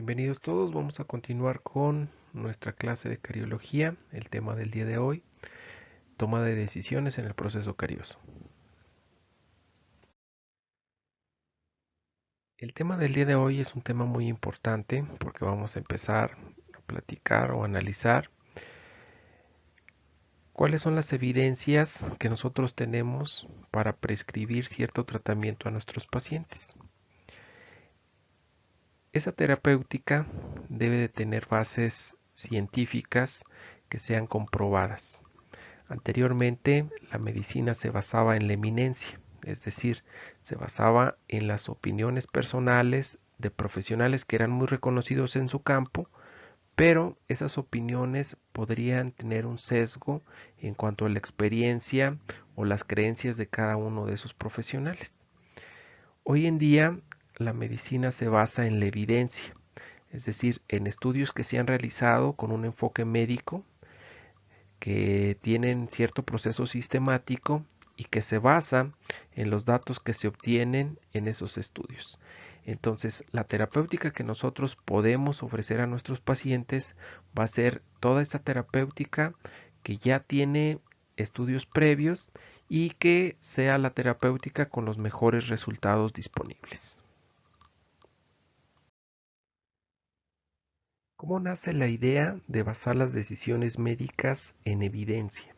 Bienvenidos todos, vamos a continuar con nuestra clase de cariología. El tema del día de hoy, toma de decisiones en el proceso carioso. El tema del día de hoy es un tema muy importante porque vamos a empezar a platicar o analizar cuáles son las evidencias que nosotros tenemos para prescribir cierto tratamiento a nuestros pacientes. Esa terapéutica debe de tener bases científicas que sean comprobadas. Anteriormente, la medicina se basaba en la eminencia, es decir, se basaba en las opiniones personales de profesionales que eran muy reconocidos en su campo, pero esas opiniones podrían tener un sesgo en cuanto a la experiencia o las creencias de cada uno de esos profesionales. Hoy en día, la medicina se basa en la evidencia, es decir, en estudios que se han realizado con un enfoque médico que tienen cierto proceso sistemático y que se basa en los datos que se obtienen en esos estudios. Entonces, la terapéutica que nosotros podemos ofrecer a nuestros pacientes va a ser toda esa terapéutica que ya tiene estudios previos y que sea la terapéutica con los mejores resultados disponibles. ¿Cómo nace la idea de basar las decisiones médicas en evidencia?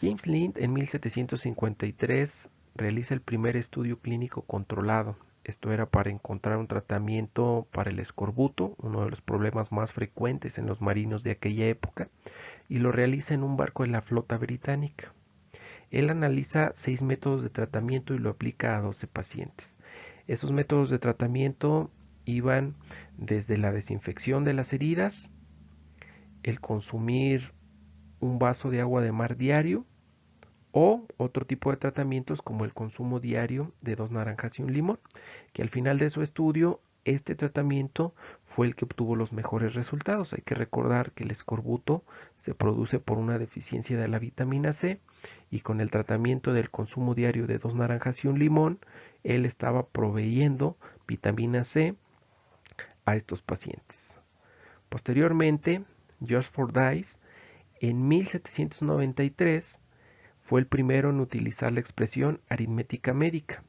James Lind en 1753 realiza el primer estudio clínico controlado. Esto era para encontrar un tratamiento para el escorbuto, uno de los problemas más frecuentes en los marinos de aquella época, y lo realiza en un barco de la flota británica. Él analiza 6 métodos de tratamiento y lo aplica a 12 pacientes. Esos métodos de tratamiento iban desde la desinfección de las heridas, el consumir un vaso de agua de mar diario, o otro tipo de tratamientos como el consumo diario de 2 naranjas y un limón, que al final de su estudio este tratamiento fue el que obtuvo los mejores resultados. Hay que recordar que el escorbuto se produce por una deficiencia de la vitamina C y con el tratamiento del consumo diario de 2 naranjas y un limón, él estaba proveyendo vitamina C a estos pacientes. Posteriormente, George Fordyce en 1793 fue el primero en utilizar la expresión aritmética médica,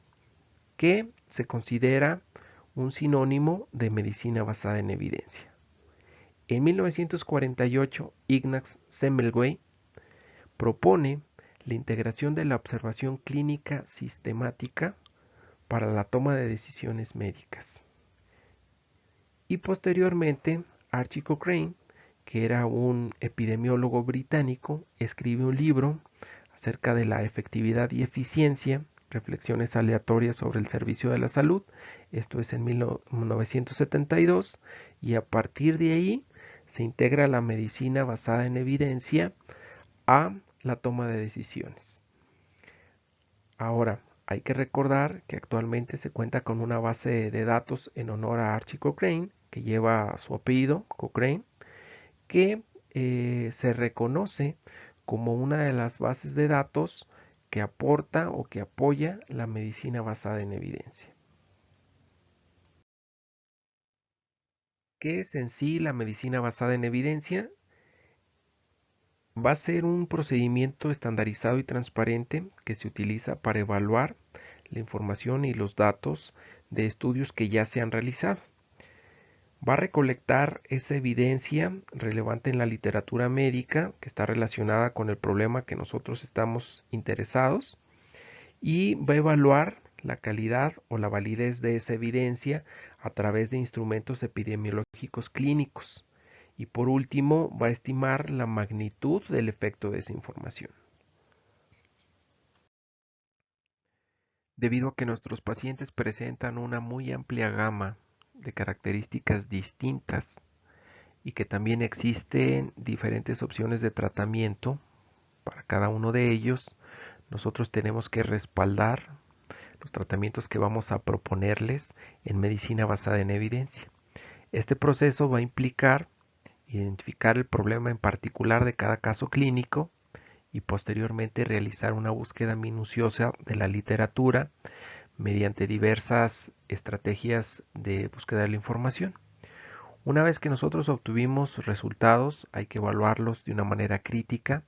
que se considera un sinónimo de medicina basada en evidencia. En 1948, Ignaz Semmelweis propone la integración de la observación clínica sistemática para la toma de decisiones médicas. Y posteriormente, Archie Cochrane, que era un epidemiólogo británico, escribe un libro acerca de la efectividad y eficiencia, reflexiones aleatorias sobre el servicio de la salud. Esto es en 1972 y a partir de ahí se integra la medicina basada en evidencia a la toma de decisiones. Ahora, hay que recordar que actualmente se cuenta con una base de datos en honor a Archie Cochrane, que lleva su apellido, Cochrane, que se reconoce como una de las bases de datos que aporta o que apoya la medicina basada en evidencia. ¿Qué es en sí la medicina basada en evidencia? Va a ser un procedimiento estandarizado y transparente que se utiliza para evaluar la información y los datos de estudios que ya se han realizado. Va a recolectar esa evidencia relevante en la literatura médica que está relacionada con el problema que nosotros estamos interesados y va a evaluar la calidad o la validez de esa evidencia a través de instrumentos epidemiológicos clínicos. Y por último, va a estimar la magnitud del efecto de esa información. Debido a que nuestros pacientes presentan una muy amplia gama de características distintas y que también existen diferentes opciones de tratamiento para cada uno de ellos, nosotros tenemos que respaldar los tratamientos que vamos a proponerles en medicina basada en evidencia. Este proceso va a implicar identificar el problema en particular de cada caso clínico y posteriormente realizar una búsqueda minuciosa de la literatura, mediante diversas estrategias de búsqueda de la información. Una vez que nosotros obtuvimos resultados, hay que evaluarlos de una manera crítica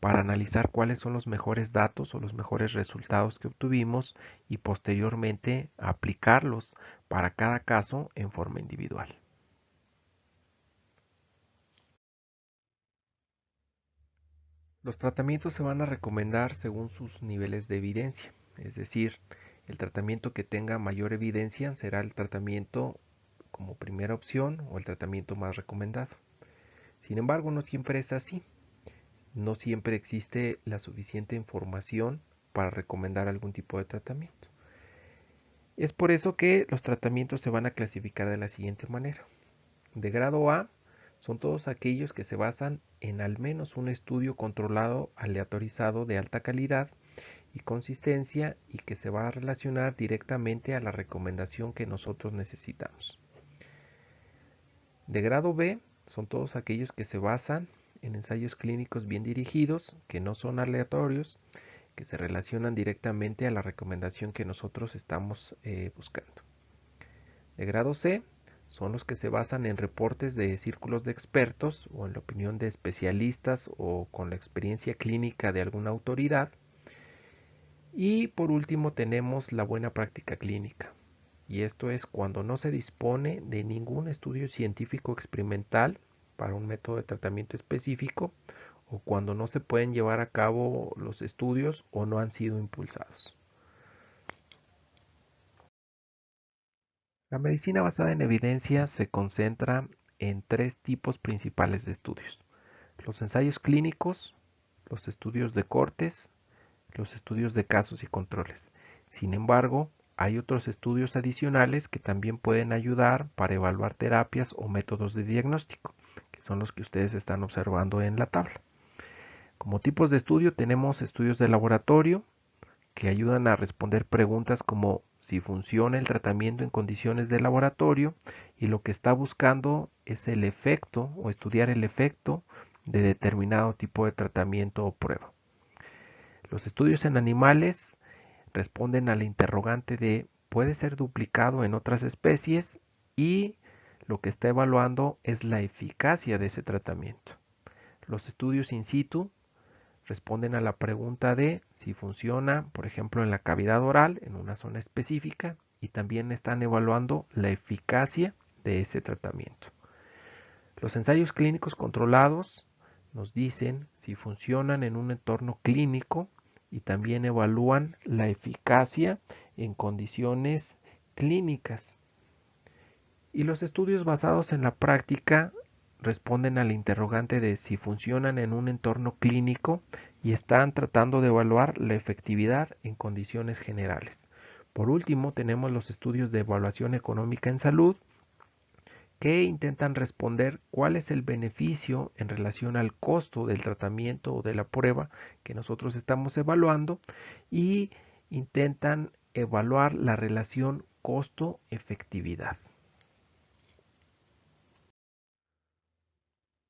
para analizar cuáles son los mejores datos o los mejores resultados que obtuvimos y posteriormente aplicarlos para cada caso en forma individual. Los tratamientos se van a recomendar según sus niveles de evidencia, es decir, el tratamiento que tenga mayor evidencia será el tratamiento como primera opción o el tratamiento más recomendado. Sin embargo, no siempre es así. No siempre existe la suficiente información para recomendar algún tipo de tratamiento. Es por eso que los tratamientos se van a clasificar de la siguiente manera. De grado A son todos aquellos que se basan en al menos un estudio controlado aleatorizado de alta calidad y consistencia y que se va a relacionar directamente a la recomendación que nosotros necesitamos. De grado B son todos aquellos que se basan en ensayos clínicos bien dirigidos, que no son aleatorios, que se relacionan directamente a la recomendación que nosotros estamos buscando. De grado C son los que se basan en reportes de círculos de expertos o en la opinión de especialistas o con la experiencia clínica de alguna autoridad. Y por último tenemos la buena práctica clínica. Y esto es cuando no se dispone de ningún estudio científico experimental para un método de tratamiento específico o cuando no se pueden llevar a cabo los estudios o no han sido impulsados. La medicina basada en evidencia se concentra en tres tipos principales de estudios: los ensayos clínicos, los estudios de cortes, los estudios de casos y controles. Sin embargo, hay otros estudios adicionales que también pueden ayudar para evaluar terapias o métodos de diagnóstico, que son los que ustedes están observando en la tabla. Como tipos de estudio tenemos estudios de laboratorio, que ayudan a responder preguntas como si funciona el tratamiento en condiciones de laboratorio y lo que está buscando es el efecto o estudiar el efecto de determinado tipo de tratamiento o prueba. Los estudios en animales responden a la interrogante de ¿puede ser duplicado en otras especies? Y lo que está evaluando es la eficacia de ese tratamiento. Los estudios in situ responden a la pregunta de si funciona, por ejemplo, en la cavidad oral, en una zona específica, y también están evaluando la eficacia de ese tratamiento. Los ensayos clínicos controlados nos dicen si funcionan en un entorno clínico y también evalúan la eficacia en condiciones clínicas. Y los estudios basados en la práctica responden a la interrogante de si funcionan en un entorno clínico y están tratando de evaluar la efectividad en condiciones generales. Por último, tenemos los estudios de evaluación económica en salud, que intentan responder cuál es el beneficio en relación al costo del tratamiento o de la prueba que nosotros estamos evaluando y intentan evaluar la relación costo-efectividad.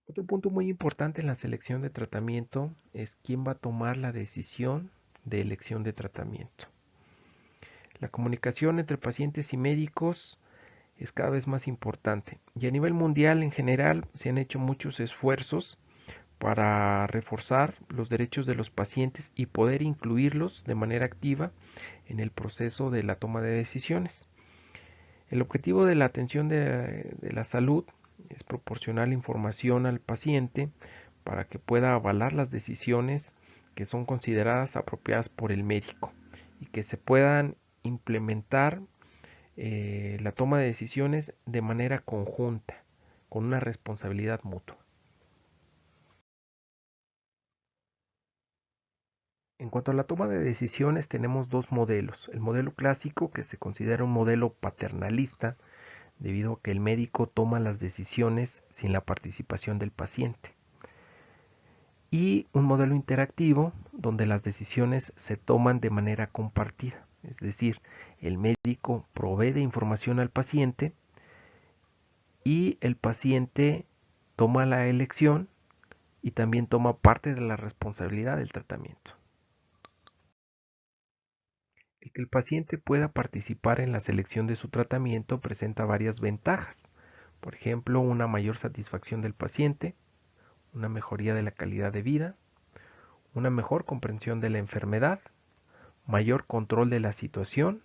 Otro punto muy importante en la selección de tratamiento es quién va a tomar la decisión de elección de tratamiento. La comunicación entre pacientes y médicos es cada vez más importante y a nivel mundial en general se han hecho muchos esfuerzos para reforzar los derechos de los pacientes y poder incluirlos de manera activa en el proceso de la toma de decisiones. El objetivo de la atención de la salud es proporcionar información al paciente para que pueda avalar las decisiones que son consideradas apropiadas por el médico y que se puedan implementar la toma de decisiones de manera conjunta, con una responsabilidad mutua. En cuanto a la toma de decisiones, tenemos dos modelos. El modelo clásico, que se considera un modelo paternalista, debido a que el médico toma las decisiones sin la participación del paciente. Y un modelo interactivo, donde las decisiones se toman de manera compartida. Es decir, el médico provee de información al paciente y el paciente toma la elección y también toma parte de la responsabilidad del tratamiento. El que el paciente pueda participar en la selección de su tratamiento presenta varias ventajas. Por ejemplo, una mayor satisfacción del paciente, una mejoría de la calidad de vida, una mejor comprensión de la enfermedad, mayor control de la situación,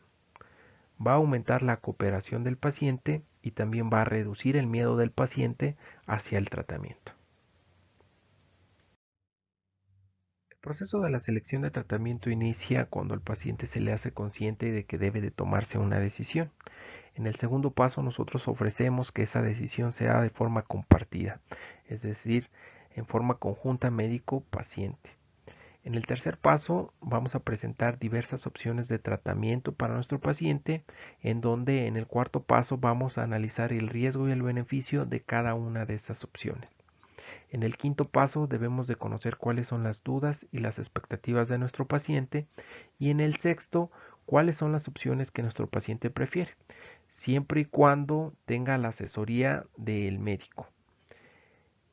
va a aumentar la cooperación del paciente y también va a reducir el miedo del paciente hacia el tratamiento. El proceso de la selección de tratamiento inicia cuando el paciente se le hace consciente de que debe de tomarse una decisión. En el segundo paso nosotros ofrecemos que esa decisión sea de forma compartida, es decir, en forma conjunta médico-paciente. En el tercer paso vamos a presentar diversas opciones de tratamiento para nuestro paciente, en donde en el cuarto paso vamos a analizar el riesgo y el beneficio de cada una de esas opciones. En el quinto paso debemos de conocer cuáles son las dudas y las expectativas de nuestro paciente y en el sexto cuáles son las opciones que nuestro paciente prefiere, siempre y cuando tenga la asesoría del médico.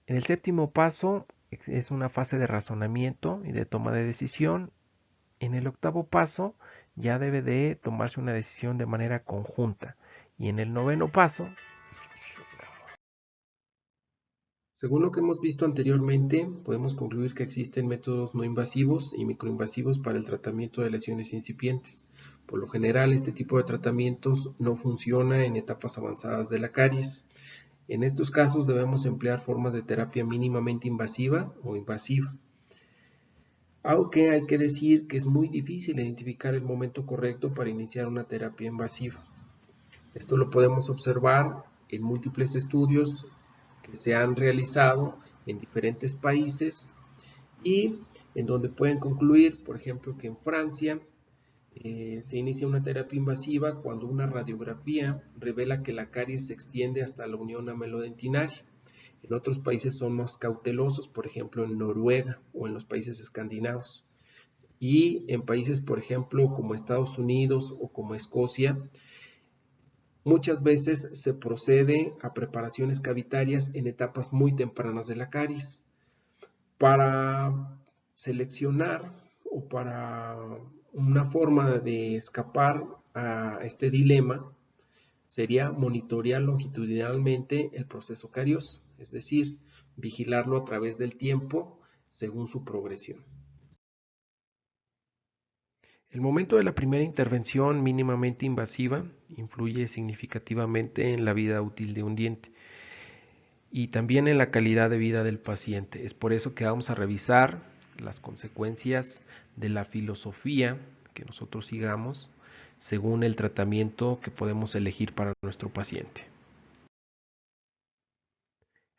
En el séptimo paso es una fase de razonamiento y de toma de decisión. En el octavo paso ya debe de tomarse una decisión de manera conjunta. Y en el noveno paso, según lo que hemos visto anteriormente, podemos concluir que existen métodos no invasivos y microinvasivos para el tratamiento de lesiones incipientes. Por lo general, este tipo de tratamientos no funciona en etapas avanzadas de la caries. En estos casos debemos emplear formas de terapia mínimamente invasiva o invasiva. Aunque hay que decir que es muy difícil identificar el momento correcto para iniciar una terapia invasiva. Esto lo podemos observar en múltiples estudios que se han realizado en diferentes países y en donde pueden concluir, por ejemplo, que en Francia se inicia una terapia invasiva cuando una radiografía revela que la caries se extiende hasta la unión amelodentinaria. En otros países son más cautelosos, por ejemplo en Noruega o en los países escandinavos. Y en países, por ejemplo, como Estados Unidos o como Escocia, muchas veces se procede a preparaciones cavitarias en etapas muy tempranas de la caries. Para seleccionar o para una forma de escapar a este dilema sería monitorear longitudinalmente el proceso carioso, es decir, vigilarlo a través del tiempo según su progresión. El momento de la primera intervención mínimamente invasiva influye significativamente en la vida útil de un diente y también en la calidad de vida del paciente. Es por eso que vamos a revisar las consecuencias de la filosofía que nosotros sigamos según el tratamiento que podemos elegir para nuestro paciente.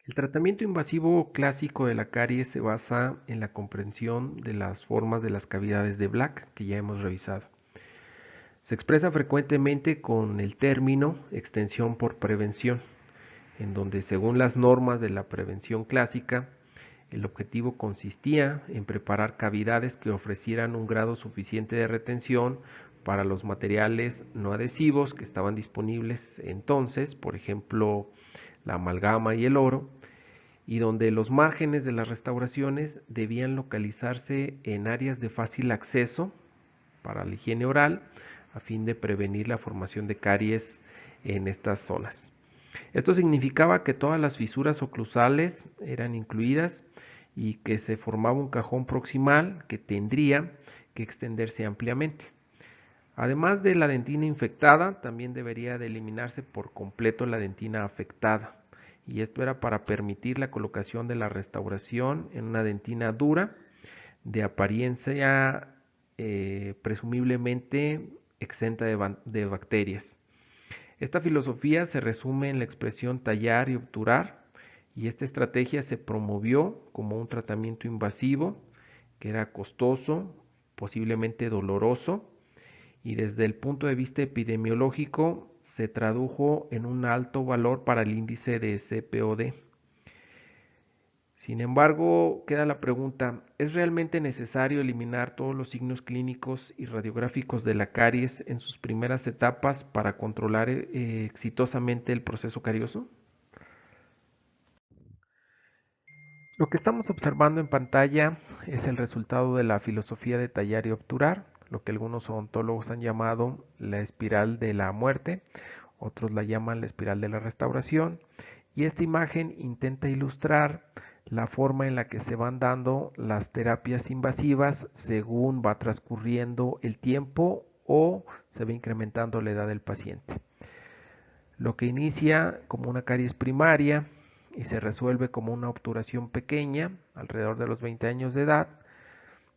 El tratamiento invasivo clásico de la caries se basa en la comprensión de las formas de las cavidades de Black que ya hemos revisado. Se expresa frecuentemente con el término extensión por prevención, en donde según las normas de la prevención clásica, el objetivo consistía en preparar cavidades que ofrecieran un grado suficiente de retención para los materiales no adhesivos que estaban disponibles entonces, por ejemplo, la amalgama y el oro, y donde los márgenes de las restauraciones debían localizarse en áreas de fácil acceso para la higiene oral, a fin de prevenir la formación de caries en estas zonas. Esto significaba que todas las fisuras oclusales eran incluidas y que se formaba un cajón proximal que tendría que extenderse ampliamente. Además de la dentina infectada, también debería de eliminarse por completo la dentina afectada. Y esto era para permitir la colocación de la restauración en una dentina dura, de apariencia presumiblemente exenta de bacterias. Esta filosofía se resume en la expresión tallar y obturar, y esta estrategia se promovió como un tratamiento invasivo, que era costoso, posiblemente doloroso, y desde el punto de vista epidemiológico se tradujo en un alto valor para el índice de CPOD. Sin embargo, queda la pregunta, ¿es realmente necesario eliminar todos los signos clínicos y radiográficos de la caries en sus primeras etapas para controlar exitosamente el proceso carioso? Lo que estamos observando en pantalla es el resultado de la filosofía de tallar y obturar. lo que algunos odontólogos han llamado la espiral de la muerte, otros la llaman la espiral de la restauración, y esta imagen intenta ilustrar la forma en la que se van dando las terapias invasivas según va transcurriendo el tiempo o se va incrementando la edad del paciente. Lo que inicia como una caries primaria y se resuelve como una obturación pequeña alrededor de los 20 años de edad,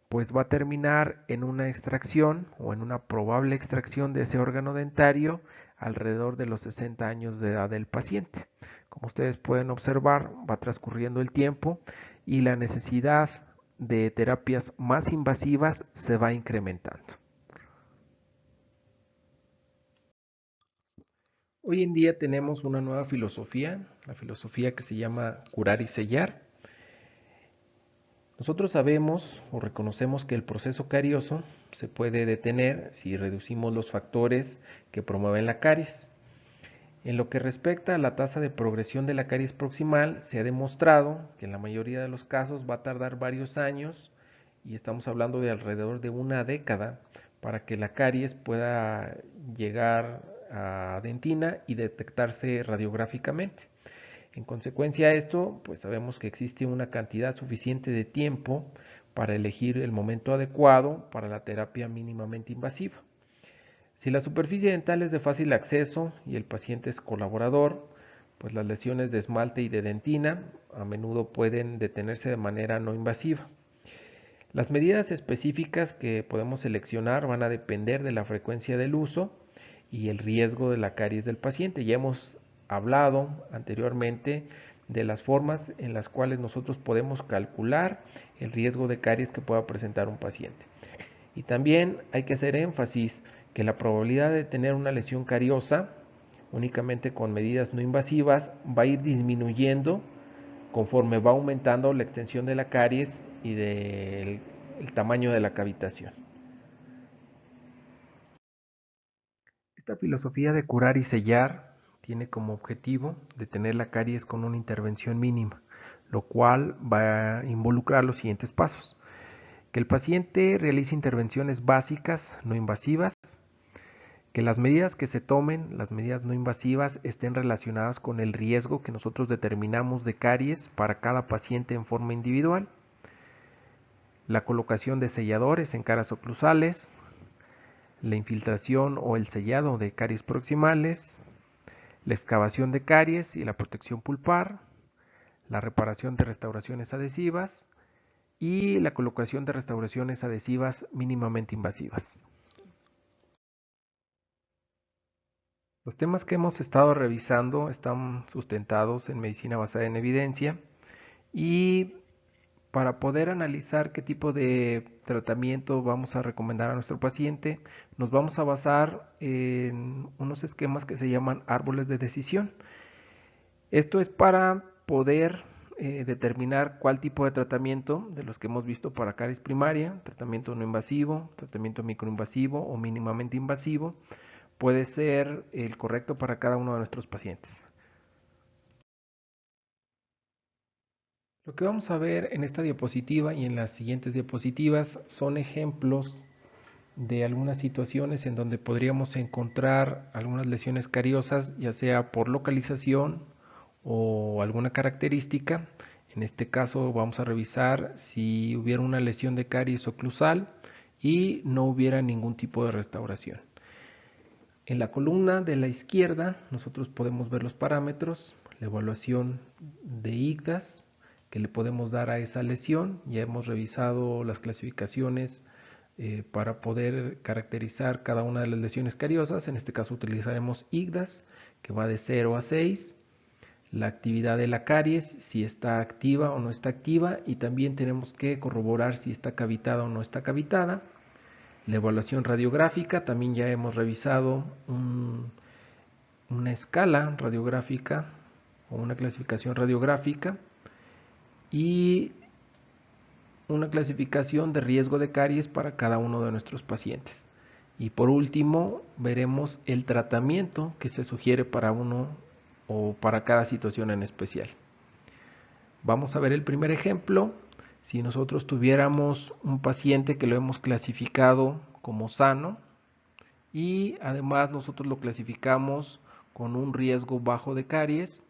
pues va a terminar en una extracción o en una probable extracción de ese órgano dentario alrededor de los 60 años de edad del paciente. Como ustedes pueden observar, va transcurriendo el tiempo y la necesidad de terapias más invasivas se va incrementando. Hoy en día tenemos una nueva filosofía, la filosofía que se llama curar y sellar. Nosotros sabemos o reconocemos que el proceso carioso se puede detener si reducimos los factores que promueven la caries. En lo que respecta a la tasa de progresión de la caries proximal, se ha demostrado que en la mayoría de los casos va a tardar varios años, y estamos hablando de alrededor de una década, para que la caries pueda llegar a dentina y detectarse radiográficamente. En consecuencia a esto, pues sabemos que existe una cantidad suficiente de tiempo para elegir el momento adecuado para la terapia mínimamente invasiva. Si la superficie dental es de fácil acceso y el paciente es colaborador, pues las lesiones de esmalte y de dentina a menudo pueden detenerse de manera no invasiva. Las medidas específicas que podemos seleccionar van a depender de la frecuencia del uso y el riesgo de la caries del paciente. Ya hemos hablado anteriormente de las formas en las cuales nosotros podemos calcular el riesgo de caries que pueda presentar un paciente. Y también hay que hacer énfasis que la probabilidad de tener una lesión cariosa únicamente con medidas no invasivas va a ir disminuyendo conforme va aumentando la extensión de la caries y del tamaño de la cavitación. Esta filosofía de curar y sellar tiene como objetivo detener la caries con una intervención mínima, lo cual va a involucrar los siguientes pasos: que el paciente realice intervenciones básicas no invasivas, que las medidas que se tomen, las medidas no invasivas, estén relacionadas con el riesgo que nosotros determinamos de caries para cada paciente en forma individual, la colocación de selladores en caras oclusales, la infiltración o el sellado de caries proximales, la excavación de caries y la protección pulpar, la reparación de restauraciones adhesivas y la colocación de restauraciones adhesivas mínimamente invasivas. Los temas que hemos estado revisando están sustentados en medicina basada en evidencia, y para poder analizar qué tipo de tratamiento vamos a recomendar a nuestro paciente, nos vamos a basar en unos esquemas que se llaman árboles de decisión. Esto es para poder determinar cuál tipo de tratamiento de los que hemos visto para caries primaria, tratamiento no invasivo, tratamiento microinvasivo o mínimamente invasivo, puede ser el correcto para cada uno de nuestros pacientes. Lo que vamos a ver en esta diapositiva y en las siguientes diapositivas son ejemplos de algunas situaciones en donde podríamos encontrar algunas lesiones cariosas, ya sea por localización o alguna característica. En este caso vamos a revisar si hubiera una lesión de caries oclusal y no hubiera ningún tipo de restauración. En la columna de la izquierda nosotros podemos ver los parámetros, la evaluación de IGDAS que le podemos dar a esa lesión. Ya hemos revisado las clasificaciones para poder caracterizar cada una de las lesiones cariosas. En este caso utilizaremos IGDAS, que va de 0 a 6. La actividad de la caries, si está activa o no está activa, y también tenemos que corroborar si está cavitada o no está cavitada. La evaluación radiográfica, también ya hemos revisado una escala radiográfica o una clasificación radiográfica y una clasificación de riesgo de caries para cada uno de nuestros pacientes. Y por último, veremos el tratamiento que se sugiere para uno o para cada situación en especial. Vamos a ver el primer ejemplo. Si nosotros tuviéramos un paciente que lo hemos clasificado como sano y además nosotros lo clasificamos con un riesgo bajo de caries,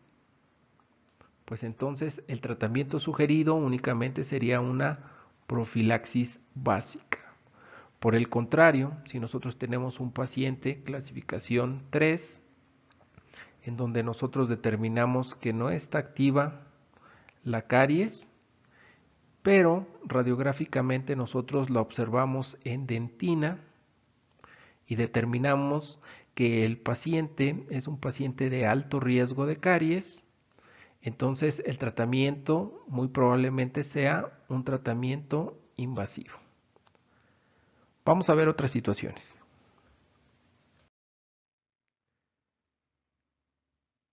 pues entonces el tratamiento sugerido únicamente sería una profilaxis básica. Por el contrario, si nosotros tenemos un paciente clasificación 3, en donde nosotros determinamos que no está activa la caries, pero radiográficamente nosotros la observamos en dentina y determinamos que el paciente es un paciente de alto riesgo de caries, entonces el tratamiento muy probablemente sea un tratamiento invasivo. Vamos a ver otras situaciones.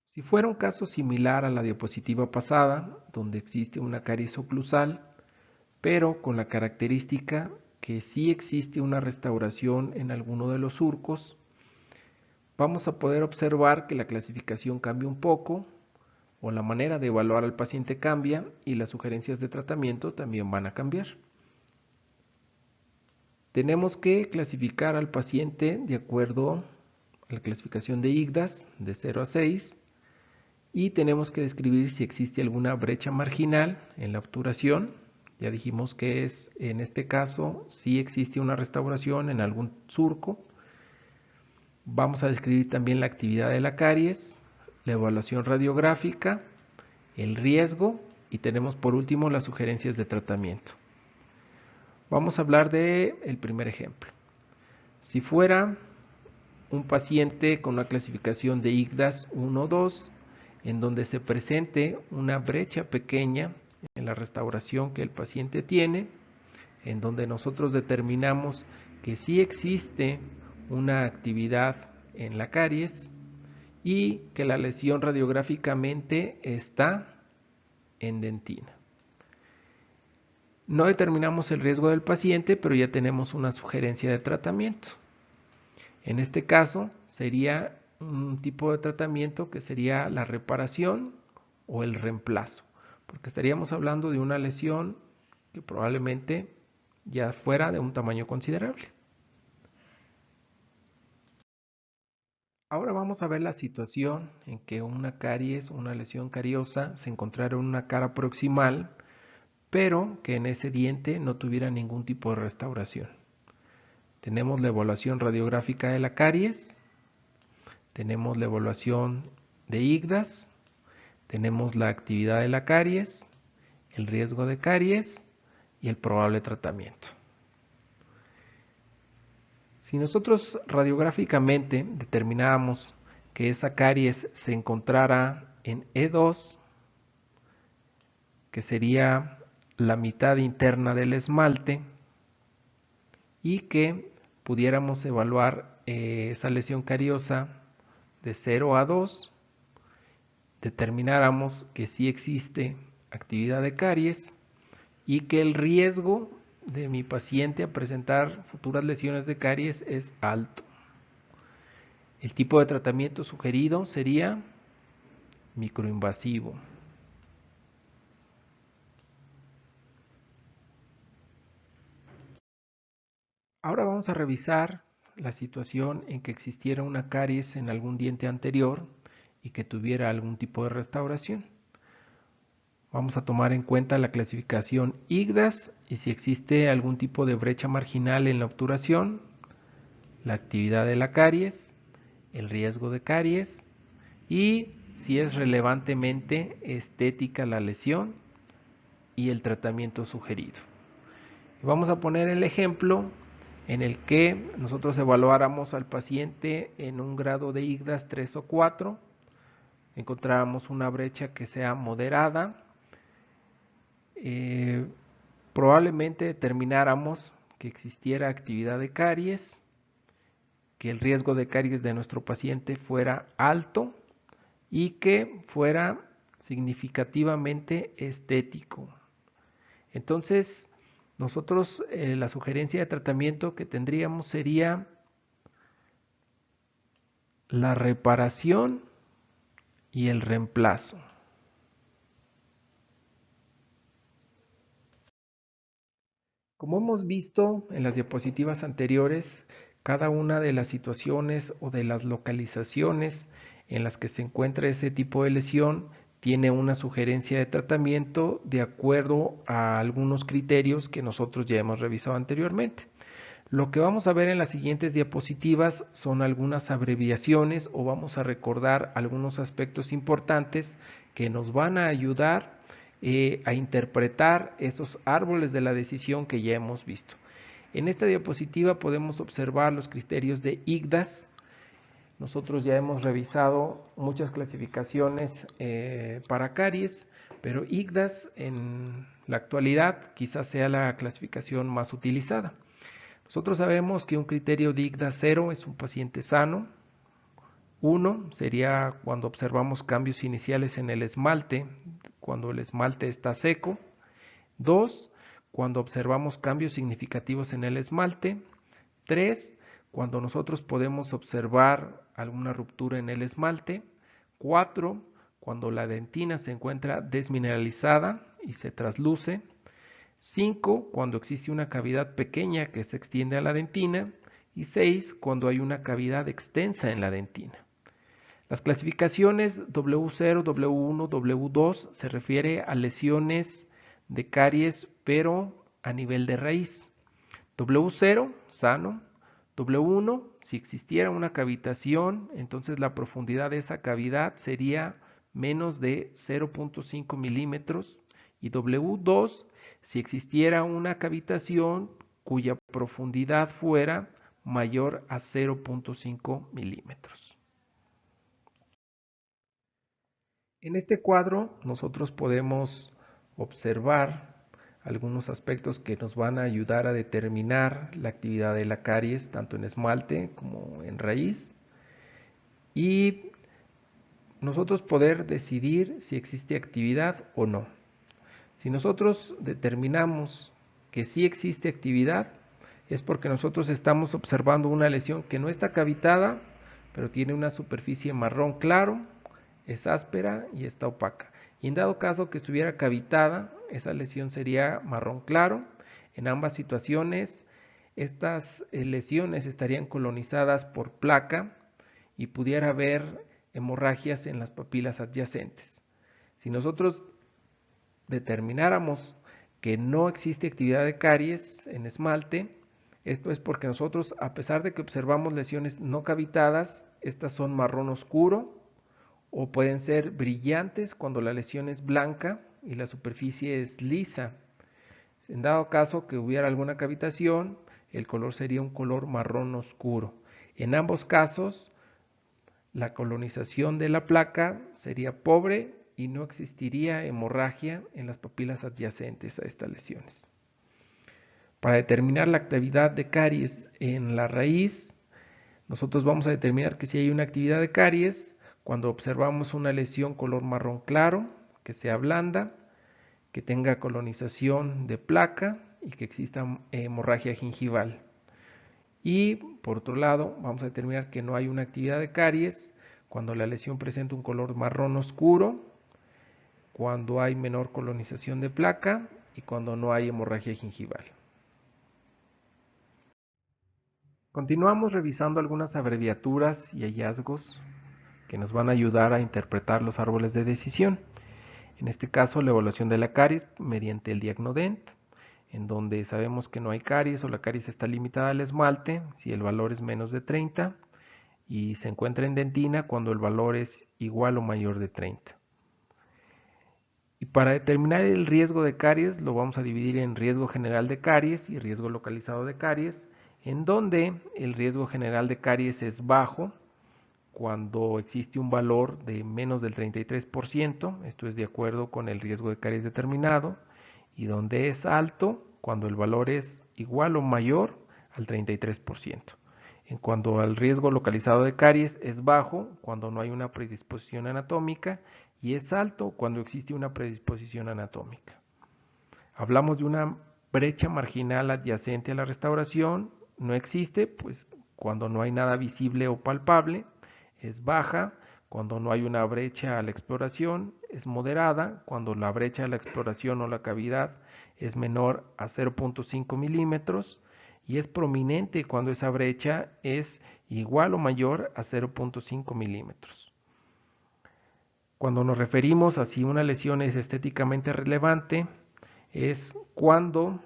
Si fuera un caso similar a la diapositiva pasada, donde existe una caries oclusal, pero con la característica que sí existe una restauración en alguno de los surcos, vamos a poder observar que la clasificación cambia un poco, o la manera de evaluar al paciente cambia y las sugerencias de tratamiento también van a cambiar. Tenemos que clasificar al paciente de acuerdo a la clasificación de IGDAS de 0 a 6 y tenemos que describir si existe alguna brecha marginal en la obturación. Ya dijimos que en este caso sí existe una restauración en algún surco. Vamos a describir también la actividad de la caries, la evaluación radiográfica, el riesgo y tenemos por último las sugerencias de tratamiento. Vamos a hablar del primer ejemplo. Si fuera un paciente con una clasificación de IGDAS 1-2, en donde se presente una brecha pequeña en la restauración que el paciente tiene, en donde nosotros determinamos que sí existe una actividad en la caries y que la lesión radiográficamente está en dentina. No determinamos el riesgo del paciente, pero ya tenemos una sugerencia de tratamiento. En este caso sería un tipo de tratamiento que sería la reparación o el reemplazo, porque estaríamos hablando de una lesión que probablemente ya fuera de un tamaño considerable. Ahora vamos a ver la situación en que una caries, una lesión cariosa, se encontrara en una cara proximal, pero que en ese diente no tuviera ningún tipo de restauración. Tenemos la evaluación radiográfica de la caries, tenemos la evaluación de IGDAS, tenemos la actividad de la caries, el riesgo de caries y el probable tratamiento. Si nosotros radiográficamente determináramos que esa caries se encontrara en E2, que sería la mitad interna del esmalte, y que pudiéramos evaluar esa lesión cariosa de 0 a 2, determináramos que sí existe actividad de caries y que el riesgo de mi paciente a presentar futuras lesiones de caries es alto. El tipo de tratamiento sugerido sería microinvasivo. Ahora vamos a revisar la situación en que existiera una caries en algún diente anterior y que tuviera algún tipo de restauración. Vamos a tomar en cuenta la clasificación IGDAS y si existe algún tipo de brecha marginal en la obturación, la actividad de la caries, el riesgo de caries y si es relevantemente estética la lesión y el tratamiento sugerido. Vamos a poner el ejemplo en el que nosotros evaluáramos al paciente en un grado de IGDAS 3 o 4, encontráramos una brecha que sea moderada, probablemente determináramos que existiera actividad de caries, que el riesgo de caries de nuestro paciente fuera alto y que fuera significativamente estético. Entonces, nosotros la sugerencia de tratamiento que tendríamos sería la reparación y el reemplazo. Como hemos visto en las diapositivas anteriores, cada una de las situaciones o de las localizaciones en las que se encuentra ese tipo de lesión tiene una sugerencia de tratamiento de acuerdo a algunos criterios que nosotros ya hemos revisado anteriormente. Lo que vamos a ver en las siguientes diapositivas son algunas abreviaciones o vamos a recordar algunos aspectos importantes que nos van a ayudar a interpretar esos árboles de la decisión que ya hemos visto. En esta diapositiva podemos observar los criterios de IGDAS. Nosotros ya hemos revisado muchas clasificaciones para caries, pero IGDAS en la actualidad quizás sea la clasificación más utilizada. Nosotros sabemos que un criterio de IGDAS 0 es un paciente sano. 1 sería cuando observamos cambios iniciales en el esmalte, cuando el esmalte está seco. 2, cuando observamos cambios significativos en el esmalte. 3, cuando nosotros podemos observar alguna ruptura en el esmalte. 4, cuando la dentina se encuentra desmineralizada y se trasluce. 5, cuando existe una cavidad pequeña que se extiende a la dentina. Y 6, cuando hay una cavidad extensa en la dentina. Las clasificaciones W0, W1, W2 se refiere a lesiones de caries, pero a nivel de raíz. W0, sano. W1, si existiera una cavitación, entonces la profundidad de esa cavidad sería menos de 0.5 milímetros. Y W2, si existiera una cavitación cuya profundidad fuera mayor a 0.5 milímetros. En este cuadro nosotros podemos observar algunos aspectos que nos van a ayudar a determinar la actividad de la caries tanto en esmalte como en raíz y nosotros poder decidir si existe actividad o no. Si nosotros determinamos que sí existe actividad, es porque nosotros estamos observando una lesión que no está cavitada, pero tiene una superficie marrón claro, es áspera y está opaca. Y en dado caso que estuviera cavitada, esa lesión sería marrón claro. En ambas situaciones, estas lesiones estarían colonizadas por placa y pudiera haber hemorragias en las papilas adyacentes. Si nosotros determináramos que no existe actividad de caries en esmalte, esto es porque nosotros, a pesar de que observamos lesiones no cavitadas, estas son marrón oscuro o pueden ser brillantes cuando la lesión es blanca y la superficie es lisa. En dado caso que hubiera alguna cavitación, el color sería un color marrón oscuro. En ambos casos, la colonización de la placa sería pobre y no existiría hemorragia en las papilas adyacentes a estas lesiones. Para determinar la actividad de caries en la raíz, nosotros vamos a determinar que si hay una actividad de caries cuando observamos una lesión color marrón claro, que sea blanda, que tenga colonización de placa y que exista hemorragia gingival. Y por otro lado, vamos a determinar que no hay una actividad de caries cuando la lesión presenta un color marrón oscuro, cuando hay menor colonización de placa y cuando no hay hemorragia gingival. Continuamos revisando algunas abreviaturas y hallazgos que nos van a ayudar a interpretar los árboles de decisión. En este caso, la evaluación de la caries mediante el Diagnodent, en donde sabemos que no hay caries o la caries está limitada al esmalte si el valor es menos de 30 y se encuentra en dentina cuando el valor es igual o mayor de 30. Y para determinar el riesgo de caries lo vamos a dividir en riesgo general de caries y riesgo localizado de caries, en donde el riesgo general de caries es bajo cuando existe un valor de menos del 33%, esto es de acuerdo con el riesgo de caries determinado, y donde es alto cuando el valor es igual o mayor al 33%. En cuanto al riesgo localizado de caries, es bajo cuando no hay una predisposición anatómica y es alto cuando existe una predisposición anatómica. Hablamos de una brecha marginal adyacente a la restauración, no existe, pues cuando no hay nada visible o palpable, es baja cuando no hay una brecha a la exploración, es moderada cuando la brecha a la exploración o la cavidad es menor a 0.5 milímetros y es prominente cuando esa brecha es igual o mayor a 0.5 milímetros. Cuando nos referimos a si una lesión es estéticamente relevante, es cuando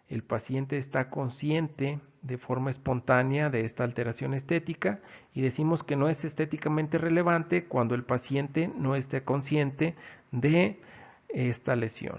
el paciente está consciente de forma espontánea de esta alteración estética, y decimos que no es estéticamente relevante cuando el paciente no esté consciente de esta lesión.